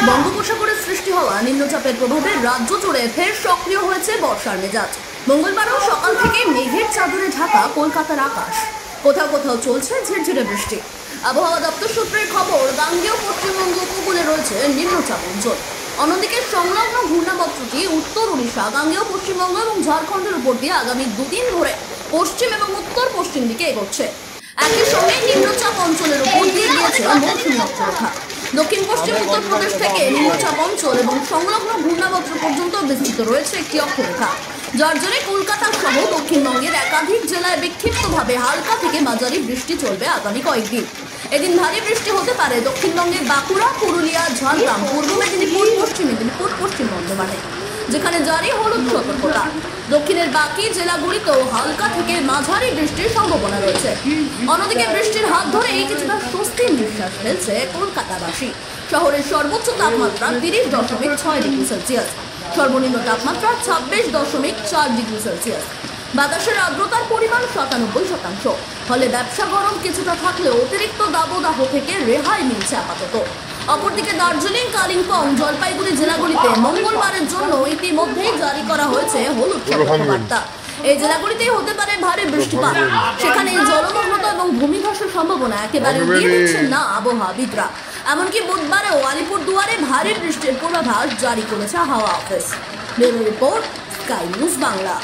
বঙ্গোপসাগরে সৃষ্টি হওয়া নিম্নচাপের প্রভাবে রাজ্য জুড়ে ফের সক্রিয় হয়েছে বর্ষার মেজাজ। মঙ্গলবারও সকাল থেকে মেঘের চাদরে ঢাকা কলকাতার আকাশ, কোথাও কোথাও চলছে ঝিরঝিরে বৃষ্টি। আবহাওয়া দপ্তর সূত্রের খবর, গাঙ্গেয় পশ্চিমবঙ্গ উপকূলে রয়েছে নিম্নচাপ অঞ্চল। অন্যদিকে সংলগ্ন ঘূর্ণাবর্তটি উত্তর উড়িষ্যা, গাঙ্গেয় পশ্চিমবঙ্গ এবং ঝাড়খণ্ডের উপর দিয়ে আগামী দুদিন ধরে পশ্চিম এবং উত্তর পশ্চিম দিকে এগোচ্ছে। একই সঙ্গে নিম্নচাপ অঞ্চলের উপর দিয়ে গিয়েছে মৌসুমী অক্ষরেখা। দক্ষিণ পশ্চিম উত্তরপ্রদেশ থেকে নিম্নচাপ অঞ্চল এবং সংলগ্ন ঘূর্ণাবর্ত পর্যন্ত বিস্তৃত রয়েছে একটি অক্ষরেখা, যার জন্য কলকাতা সহ দক্ষিণবঙ্গের একাধিক জেলায় বিক্ষিপ্তভাবে হালকা থেকে মাঝারি বৃষ্টি চলবে আগামী কয়েকদিন। এদিন ভারী বৃষ্টি হতে পারে দক্ষিণবঙ্গের বাঁকুড়া, পুরুলিয়া, ঝাড়গ্রাম, পূর্ব মেদিনীপুর, পশ্চিম মেদিনীপুর, পশ্চিম বর্ধমানে, যেখানে জারি হলুদ সতর্কতা। দক্ষিণের বাকি জেলাগুলিতেও হালকা থেকে মাঝারি বৃষ্টির সম্ভাবনা রয়েছে। অন্যদিকে বৃষ্টির হাত ধরেই কিছুটা স্বস্তির নিঃশ্বাস ফেলছে কলকাতাবাসী। শহরের সর্বোচ্চ তাপমাত্রা 30.6 ডিগ্রি সেলসিয়াস, সর্বনিম্ন তাপমাত্রা 26.4 ডিগ্রি সেলসিয়াস। বাতাসের আর্দ্রতার পরিমাণ 97%। ফলে ব্যবসা গরম কিছুটা থাকলেও অতিরিক্ত দাবদাহ থেকে রেহাই মিলছে আপাতত। অপরদিকে দার্জিলিং, কালিম্পং, জলপাইগুড়ি জেলাগুলিতে মঙ্গলবারের জন্য ইতিমধ্যেই জারি করা হয়েছে হলুদ সতর্কবার্তা। এই জেলাগুলিতেই হতে পারে ভারী বৃষ্টিপাত। সেখানে জলমগ্নতা এবং ভূমিধসের সম্ভাবনা একেবারে উড়িয়ে দিচ্ছেন না আবহাওয়াবিদরা। এমনকি বুধবারেও আলিপুরদুয়ারে ভারী বৃষ্টির পূর্বাভাস জারি করেছে হাওয়া office. Bureau report, sky news Bangla.